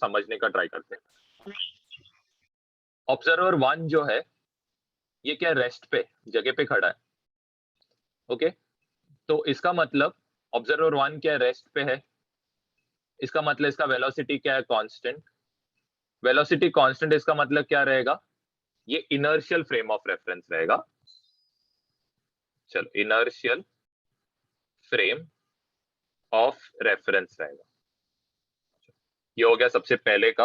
समझने का ट्राई करते हैं। ऑब्जर्वर 1 जो है ये क्या रेस्ट पे जगह पे खड़ा है। ओके, तो इसका मतलब ऑब्जर्वर 1 क्या रेस्ट पे है, इसका मतलब इसका वेलोसिटी क्या है, कांस्टेंट। वेलोसिटी कांस्टेंट इसका मतलब क्या रहेगा, ये इनर्शियल फ्रेम ऑफ रेफरेंस रहेगा। चलो, इनर्शियल फ्रेम ऑफ रेफरेंस रहेगा। ये हो गया सबसे पहले का।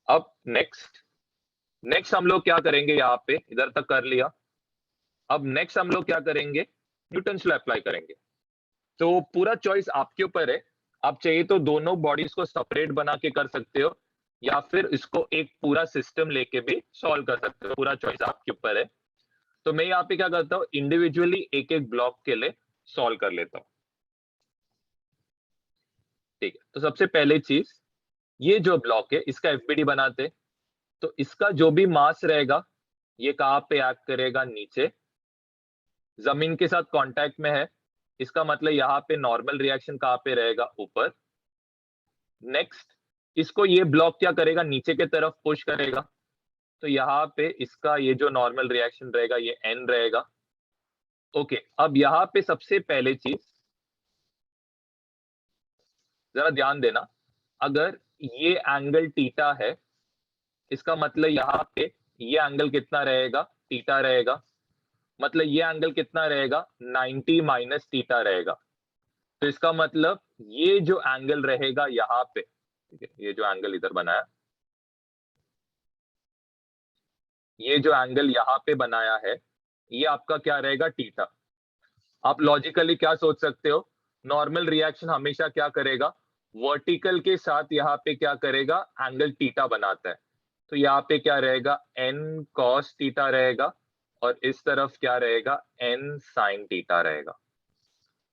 अब नेक्स्ट हम लोग क्या करेंगे, यहाँ पे इधर तक कर लिया। अब नेक्स्ट हम लोग क्या करेंगे, न्यूटन्स लॉ अप्लाई करेंगे। तो पूरा चॉइस आपके ऊपर है, आप चाहिए तो दोनों बॉडीज को सेपरेट बना के कर सकते हो, या फिर इसको एक पूरा सिस्टम लेके भी सॉल्व कर सकते हो, पूरा चॉइस आपके ऊपर है। तो मैं यहाँ पे क्या करता हूँ, इंडिविजुअली एक एक ब्लॉक के लिए सॉल्व कर लेता हूँ। ठीक है, तो सबसे पहले चीज, ये जो ब्लॉक है इसका एफबीडी बनाते। तो इसका जो भी मास रहेगा ये कहाँ पे एक्ट करेगा, नीचे जमीन के साथ कांटेक्ट में है, इसका मतलब यहाँ पे नॉर्मल रिएक्शन कहाँ पे रहेगा, ऊपर। नेक्स्ट इसको ये ब्लॉक क्या करेगा, नीचे के तरफ पुश करेगा। तो यहाँ पे इसका ये जो नॉर्मल रिएक्शन रहेगा ये एन रहेगा। ओके, अब यहाँ पे सबसे पहले चीज जरा ध्यान देना, अगर ये एंगल थीटा है, इसका मतलब यहाँ पे ये एंगल कितना रहेगा, थीटा रहेगा। मतलब ये एंगल कितना रहेगा, 90 माइनस थीटा रहेगा। तो इसका मतलब ये जो एंगल रहेगा यहाँ पे, ठीक है, ये जो एंगल इधर बनाया, ये जो एंगल यहाँ पे बनाया है ये आपका क्या रहेगा, थीटा। आप लॉजिकली क्या सोच सकते हो, नॉर्मल रिएक्शन हमेशा क्या करेगा, वर्टिकल के साथ यहाँ पे क्या करेगा, एंगल थीटा बनाता है। तो यहाँ पे क्या रहेगा, एन कॉस थीटा रहेगा, और इस तरफ क्या रहेगा, एन साइन थीटा रहेगा।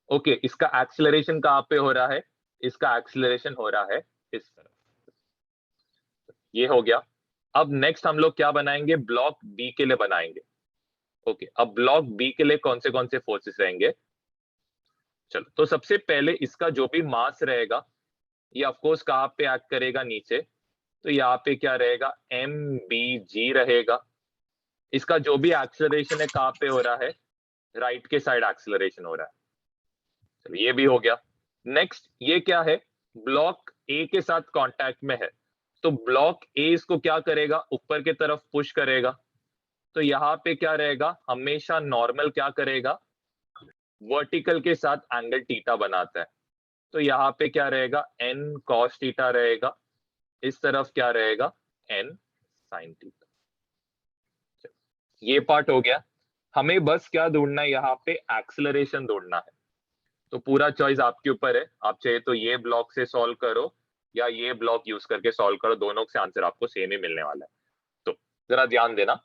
ओके, इसका एक्सेलरेशन कहाँ पे हो रहा है, इसका एक्सेलरेशन हो रहा है इस तरफ। ये हो गया। अब नेक्स्ट हम लोग क्या बनाएंगे, ब्लॉक बी के लिए बनाएंगे। ओके, अब ब्लॉक बी के लिए कौन से फोर्सेस रहेंगे। चलो, तो सबसे पहले इसका जो भी मास रहेगा ये ऑफकोर्स कहाँ पे एक्ट करेगा, नीचे। तो यहाँ पे क्या रहेगा, एम बी जी रहेगा। इसका जो भी एक्सेलरेशन है कहाँ पे हो रहा है, राइट के साइड एक्सेलरेशन हो रहा है। चलो, ये भी हो गया। नेक्स्ट ये क्या है, ब्लॉक ए के साथ कांटेक्ट में है। तो ब्लॉक ए इसको क्या करेगा, ऊपर की तरफ पुश करेगा। तो यहाँ पे क्या रहेगा, हमेशा नॉर्मल क्या करेगा, वर्टिकल के साथ एंगल थीटा बनाता है। तो यहाँ पे क्या रहेगा, एन कॉस थीटा रहेगा, इस तरफ क्या रहेगा, एन साइन थीटा। ये पार्ट हो गया। हमें बस क्या ढूंढना है, यहाँ पे एक्सेलरेशन ढूंढना है। तो पूरा चॉइस आपके ऊपर है, आप चाहे तो ये ब्लॉक से सॉल्व करो या ये ब्लॉक यूज करके सॉल्व करो, दोनों से आंसर आपको सेम ही मिलने वाला है। तो जरा ध्यान देना।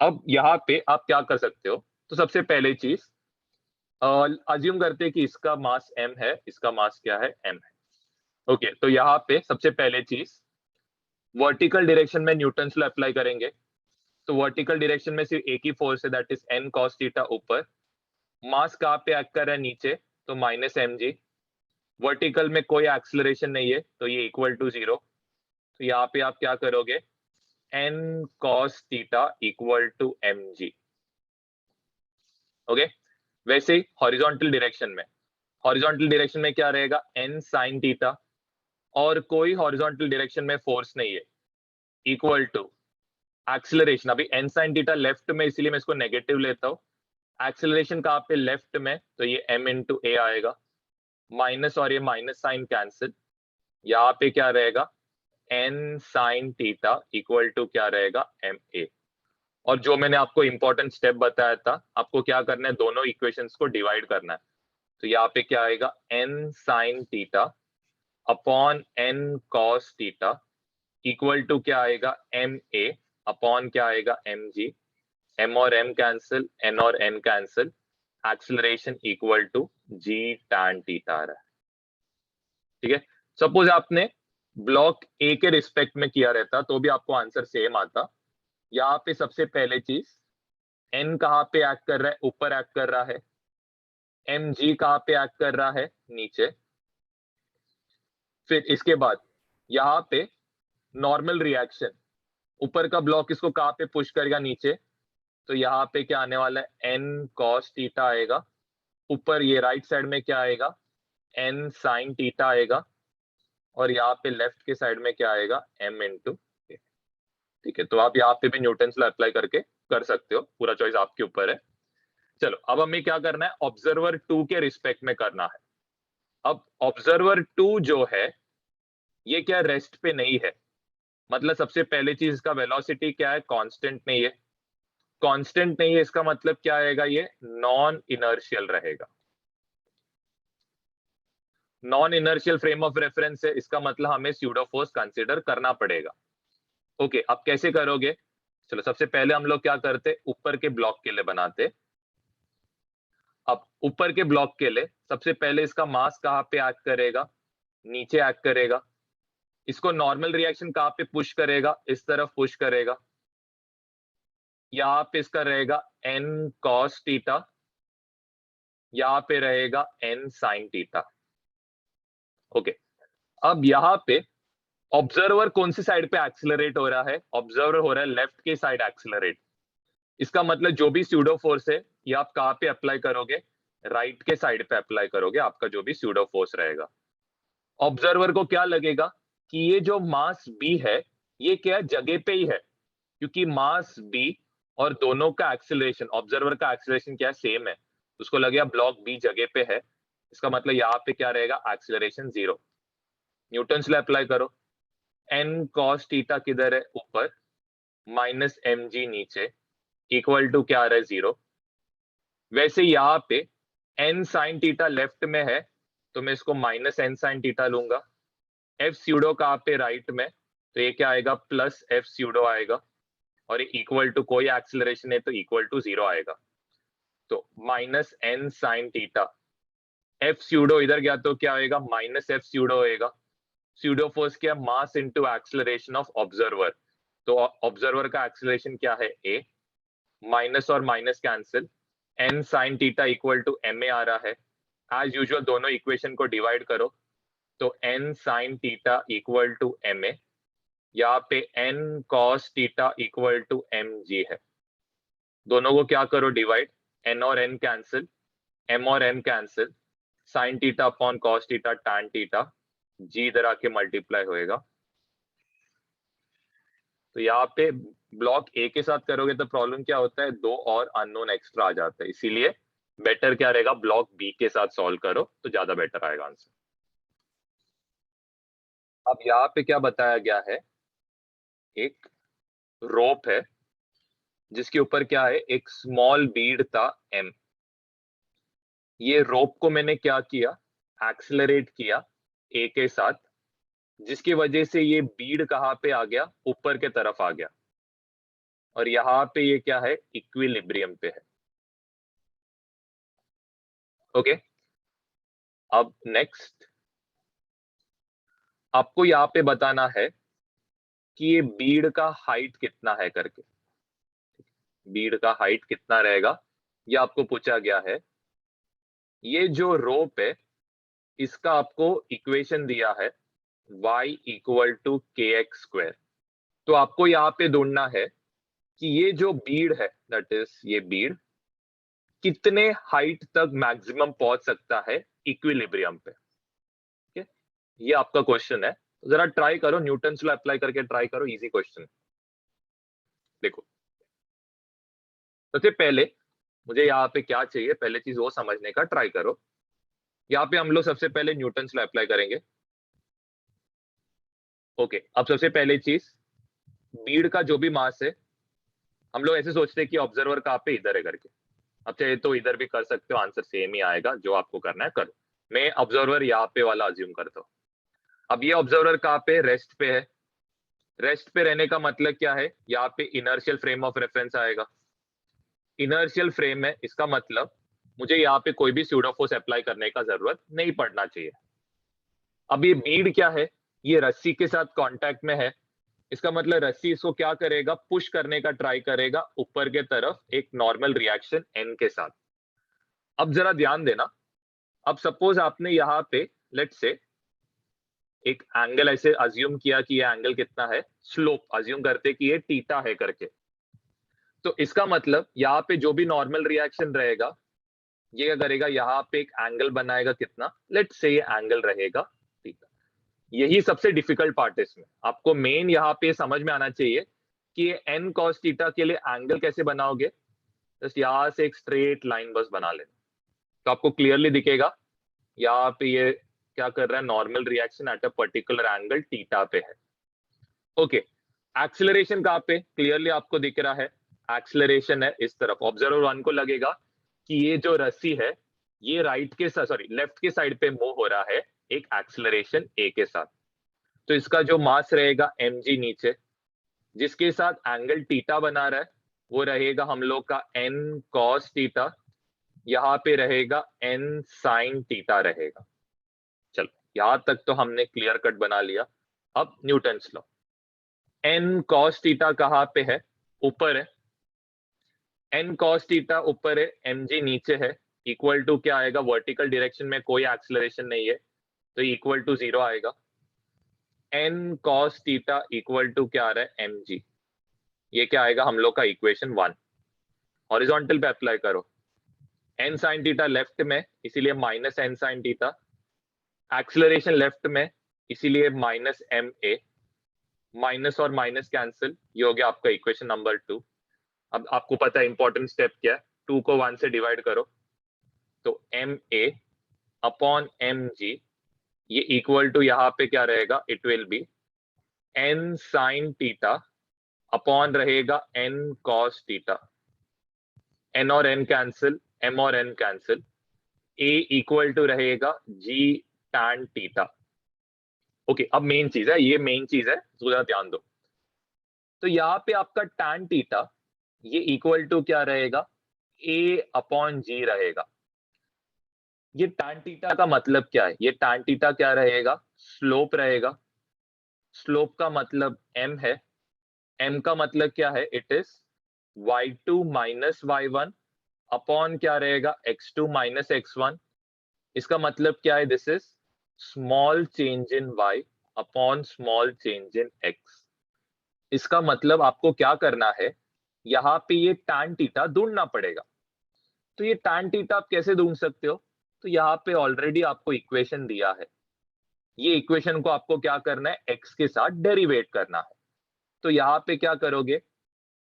अब यहाँ पे आप क्या कर सकते हो, तो सबसे पहले चीज अज्यूम करते हैं कि इसका मास m है, इसका मास क्या है, m है। ओके, तो यहाँ पे सबसे पहले चीज वर्टिकल डायरेक्शन में न्यूटन्स लॉ अप्लाई करेंगे। तो वर्टिकल डायरेक्शन में सिर्फ एक ही फोर्स है, that is n cos theta ऊपर। मास कहाँ पे एक्ट कर रहा है, नीचे, तो माइनस एम जी। वर्टिकल में कोई एक्सेलरेशन नहीं है तो ये इक्वल टू 0। तो यहाँ पे आप क्या करोगे, n cos theta equal to m g. Okay, वैसे ही हॉरिजॉन्टल डायरेक्शन में क्या रहेगा, n sin थीटा, और कोई हॉरिजॉन्टल डायरेक्शन में फोर्स नहीं है, इक्वल टू एक्सेलरेशन। अभी n sin थीटा लेफ्ट में, इसीलिए मैं इसको नेगेटिव लेता हूँ। एक्सेलरेशन कहाँ पे, लेफ्ट में, तो ये m इंटू ए आएगा। माइनस और ये माइनस साइन कैंसिल, यहाँ पे क्या रहेगा, n sin theta equal to क्या रहेगा, एम ए। और जो मैंने आपको इंपॉर्टेंट स्टेप बताया था, आपको क्या करना है, दोनों इक्वेशंस को डिवाइड करना है। तो यहाँ पे क्या आएगा, n sin theta upon n cos theta equal to क्या आएगा, एम ए अपॉन क्या आएगा, एम जी। m और m कैंसिल, n और n cancel, acceleration equal to g tan theta आ रहा है। ठीक है, सपोज आपने ब्लॉक ए के रिस्पेक्ट में किया रहता तो भी आपको आंसर सेम आता। यहाँ पे सबसे पहले चीज, n कहाँ पे एक्ट कर रहा है, ऊपर एक्ट कर रहा है। mg कहाँ पे एक्ट कर रहा है, नीचे। फिर इसके बाद यहाँ पे नॉर्मल रिएक्शन, ऊपर का ब्लॉक इसको कहाँ पे पुश करेगा, नीचे, तो यहाँ पे क्या आने वाला है, n cos थीटा आएगा। ऊपर ये राइट साइड में क्या आएगा, n sin थीटा आएगा, और यहाँ पे लेफ्ट के साइड में क्या आएगा, m इंटू। ठीक है, तो आप यहाँ पे भी न्यूटन लॉ अप्लाई करके कर सकते हो, पूरा चॉइस आपके ऊपर है। चलो अब हमें क्या करना है, ऑब्जर्वर 2 के रिस्पेक्ट में करना है। अब ऑब्जर्वर 2 जो है ये क्या रेस्ट पे नहीं है, मतलब सबसे पहले चीज इसका वेलोसिटी क्या है, कांस्टेंट नहीं है। कांस्टेंट नहीं है इसका मतलब क्या आएगा, ये नॉन इनर्शियल रहेगा। Non inertial frame of reference है, इसका मतलब हमें स्यूडो फोर्स कंसीडर करना पड़ेगा। ओके, अब कैसे करोगे, चलो सबसे पहले हम लोग क्या करते, ऊपर के ब्लॉक के लिए बनाते। अब ऊपर के ब्लॉक के लिए सबसे पहले इसका मास कहाँ पे एक्ट करेगा, नीचे एक्ट करेगा। इसको नॉर्मल रिएक्शन कहाँ पे पुश करेगा, इस तरफ पुश करेगा। यहाँ पे इसका रहेगा n cos थीटा, यहाँ पे रहेगा n sin थीटा। ओके, अब यहाँ पे ऑब्जर्वर कौन सी साइड पे एक्सिलरेट हो रहा है, ऑब्जर्वर हो रहा है लेफ्ट के साइड एक्सिलरेट। इसका मतलब जो भी स्यूडो फोर्स है ये आप कहाँ पे अप्लाई करोगे, राइट के साइड पे अप्लाई करोगे, आपका जो भी स्यूडो फोर्स रहेगा। ऑब्जर्वर को क्या लगेगा कि ये जो मास बी है ये क्या जगह पे ही है, क्योंकि मास बी और दोनों का एक्सिलरेशन, ऑब्जर्वर का एक्सिलरेशन क्या है, सेम है। उसको लगेगा ब्लॉक बी जगह पे है, इसका मतलब यहाँ पे क्या रहेगा, एक्सिलरेशन 0। न्यूटन लॉ अप्लाई करो, n cos थीटा किधर है, ऊपर, माइनस mg नीचे, इक्वल टू क्या आ रहा है, 0। वैसे यहाँ पे n sin थीटा लेफ्ट में है, तो मैं इसको माइनस n sin थीटा लूंगा। f स्यूडो कहाँ पे, राइट में, तो ये क्या आएगा, प्लस f स्यूडो आएगा, और इक्वल टू कोई एक्सिलरेशन है तो इक्वल टू 0 आएगा। तो minus n sin theta, f pseudo इधर गया तो क्या होएगा, माइनस f स्यूडो होएगा। स्यूडो फोर्स क्या, mass into acceleration of observer, तो ऑब्जर्वर का एक्सिलरेशन क्या है, a, माइनस और minus cancel, n sin theta equal to ma आ रहा है। एज यूजुअल दोनों इक्वेशन को डिवाइड करो, तो n sin theta equal to ma, यहाँ पे n cos theta equal to mg है। दोनों को क्या करो, डिवाइड, n और n कैंसिल, m और m cancel, sin theta upon cos theta tan theta, g इधर आके मल्टीप्लाई होएगा। तो यहाँ पे ब्लॉक ए के साथ करोगे तो प्रॉब्लम क्या होता है, 2 और अननोन एक्स्ट्रा आ जाता है, इसीलिए बेटर क्या रहेगा, ब्लॉक बी के साथ सॉल्व करो तो ज्यादा बेटर आएगा आंसर। अब यहाँ पे क्या बताया गया है, एक रोप है जिसके ऊपर क्या है, एक स्मॉल बीड था m। ये रोप को मैंने क्या किया, एक्सेलरेट किया a के साथ, जिसकी वजह से ये बीड कहाँ पे आ गया, ऊपर के तरफ आ गया, और यहाँ पे ये क्या है, इक्विलिब्रियम पे है। ओके, अब नेक्स्ट आपको यहाँ पे बताना है कि ये बीड का हाइट कितना है करके। बीड का हाइट कितना रहेगा ये आपको पूछा गया है। ये जो रोप है इसका आपको इक्वेशन दिया है y इक्वल टू के एक्स स्क्वायर। तो आपको यहाँ पे ढूंढना है कि ये जो बीड है, दैट इज ये बीड कितने हाइट तक मैक्सिमम पहुंच सकता है इक्विलिब्रियम पे। ठीक है, ये आपका क्वेश्चन है, तो जरा ट्राई करो, न्यूटन लॉ अप्लाई करके ट्राई करो, इजी क्वेश्चन। देखो सबसे पहले मुझे यहाँ पे क्या चाहिए, पहले चीज वो समझने का ट्राई करो। यहाँ पे हम लोग सबसे पहले न्यूटन लॉ अप्लाई करेंगे। ओके, अब सबसे पहले चीज, बीड का जो भी मास है, हम लोग ऐसे सोचते हैं कि ऑब्जर्वर कहाँ पे, इधर है करके। अब चाहे तो इधर भी कर सकते हो, आंसर सेम ही आएगा, जो आपको करना है करो। मैं ऑब्जर्वर यहाँ पे वाला अज्यूम करता हूँ। अब ये ऑब्जर्वर कहाँ पे, रेस्ट पे है। रेस्ट पे रहने का मतलब क्या है, यहाँ पे इनर्शियल फ्रेम ऑफ रेफरेंस आएगा। इनर्शियल फ्रेम है, इसका मतलब मुझे यहाँ पे कोई भी स्यूडो फोर्स अप्लाई करने का जरूरत नहीं पड़ना चाहिए। अब ये बीड क्या है, ये रस्सी के साथ कांटेक्ट में है, इसका मतलब रस्सी इसको क्या करेगा, पुश करने का ट्राई करेगा ऊपर के तरफ, एक नॉर्मल रिएक्शन एन के साथ। अब जरा ध्यान देना, अब सपोज आपने यहाँ पे लेट्स से एक एंगल ऐसे अज्यूम किया कि ये एंगल कितना है, स्लोप अज्यूम करते कि ये थीटा है करके। तो इसका मतलब यहाँ पे जो भी नॉर्मल रिएक्शन रहेगा ये क्या करेगा, यहाँ पे एक एंगल बनाएगा कितना, लेट्स से ये एंगल रहेगा थीटा। यही सबसे डिफिकल्ट पार्ट है इसमें। आपको मेन यहाँ पे समझ में आना चाहिए कि ये n cos थीटा के लिए एंगल कैसे बनाओगे। जस्ट यहाँ से एक स्ट्रेट लाइन बस बना लेना तो आपको क्लियरली दिखेगा यहाँ पे ये क्या कर रहा है, normal reaction at a particular angle theta पे है। ओके, एक्सेलरेशन कहाँ पे क्लियरली आपको दिख रहा है, एक्सेलरेशन है इस तरफ। ऑब्जर्वर वन को लगेगा कि ये जो रस्सी है ये राइट के साथ, सॉरी लेफ्ट के साइड पे मूव हो रहा है एक एक्सेलरेशन a के साथ। तो इसका जो मास रहेगा mg नीचे, जिसके साथ एंगल थीटा बना रहा है वो रहेगा हम लोग का n cos थीटा, यहाँ पे रहेगा n sin थीटा रहेगा। चलो यहां तक तो हमने क्लियर कट बना लिया। अब Newton's law, n cos theta कहाँ पे है, ऊपर है। n cos थीटा ऊपर है, mg नीचे है, इक्वल टू क्या आएगा, वर्टिकल डायरेक्शन में कोई एक्सेलरेशन नहीं है तो इक्वल टू 0 आएगा। n cos theta equal to क्या आ रहा है, mg। ये क्या आएगा हम लोग का इक्वेशन 1। हॉरिजॉन्टल पे अप्लाई करो, n sin थीटा लेफ्ट में इसीलिए minus n sin theta, acceleration left में इसीलिए माइनस ma, माइनस और माइनस कैंसिल, ये हो गया आपका इक्वेशन नंबर 2। अब आपको पता है इंपॉर्टेंट स्टेप क्या है, 2 को 1 से डिवाइड करो तो ma अपॉन mg, ये इक्वल टू यहाँ पे क्या रहेगा, it will be n sin theta upon रहेगा n cos थीटा, n और n कैंसिल, m और n cancel, a equal to रहेगा g tan थीटा। ओके, अब मेन चीज है, ये मेन चीज है तो जरा ध्यान दो। तो यहाँ पे आपका tan थीटा ये इक्वल टू क्या रहेगा, a अपॉन g रहेगा। ये tan थीटा का मतलब क्या है, ये tan थीटा क्या रहेगा, स्लोप रहेगा। स्लोप का मतलब m है, m का मतलब क्या है, it is y2 minus y1 upon क्या रहेगा, x2 माइनस x1। इसका मतलब क्या है, this is small change in y upon small change in x। इसका मतलब आपको क्या करना है, यहाँ पे ये tan थीटा ढूंढना पड़ेगा। तो ये tan थीटा आप कैसे ढूंढ सकते हो, तो यहाँ पे ऑलरेडी आपको इक्वेशन दिया है, ये इक्वेशन को आपको क्या करना है, x के साथ डेरिवेट करना है। तो यहाँ पे क्या करोगे,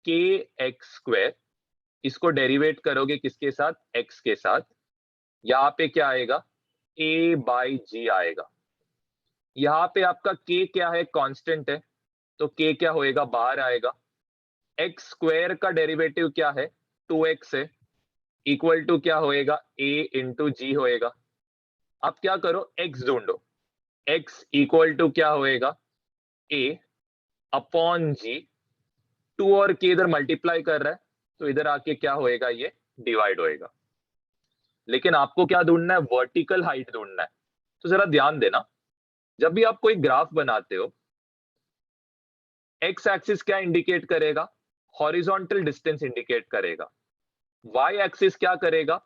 के एक्स स्क्वायर, इसको डेरिवेट करोगे किसके साथ, x के साथ। यहाँ पे क्या आएगा, a बाई जी आएगा। यहाँ पे आपका k क्या है, कांस्टेंट है तो k क्या होएगा, बाहर आएगा। एक्स स्क्वायर का डेरिवेटिव क्या है, 2x है, इक्वल टू क्या होएगा, a इंटू जी होएगा। अब क्या करो, x ढूंढो, x इक्वल टू क्या होएगा, a अपॉन जी। 2 और k इधर मल्टीप्लाई कर रहा है तो इधर आके क्या होएगा, ये डिवाइड होएगा। लेकिन आपको क्या ढूंढना है, वर्टिकल हाइट ढूंढना है। तो जरा ध्यान देना, जब भी आप कोई ग्राफ बनाते हो, एक्स एक्सिस क्या इंडिकेट करेगा, हॉरिजॉन्टल डिस्टेंस इंडिकेट करेगा। वाई एक्सिस क्या करेगा,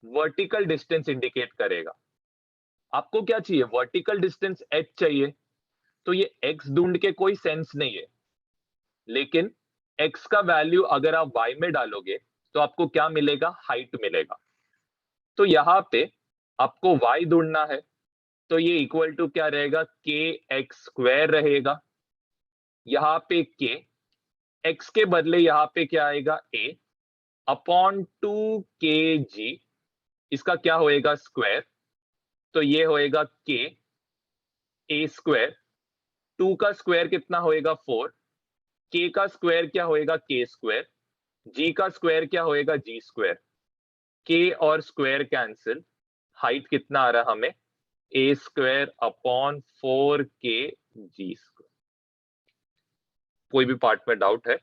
वर्टिकल डिस्टेंस इंडिकेट करेगा। आपको क्या चाहिए, वर्टिकल डिस्टेंस h चाहिए, तो ये x ढूंढ के कोई सेंस नहीं है। लेकिन x का वैल्यू अगर आप y में डालोगे तो आपको क्या मिलेगा, हाइट मिलेगा। तो यहाँ पे आपको y ढूंढना है तो ये इक्वल टू क्या रहेगा, के एक्स स्क्वायर रहेगा। यहाँ पे k, x के बदले यहाँ पे क्या आएगा, a अपॉन 2kg, इसका क्या होएगा, स्क्वायर। तो ये होएगा k a स्क्वायर, 2 का स्क्वायर कितना होएगा, 4, k का स्क्वायर क्या होएगा, k स्क्वायर, g का स्क्वायर क्या होएगा, g स्क्वायर। k और स्क्वायर कैंसिल, हाइट कितना आ रहा है हमें, a square upon 4k g square. कोई भी पार्ट में डाउट है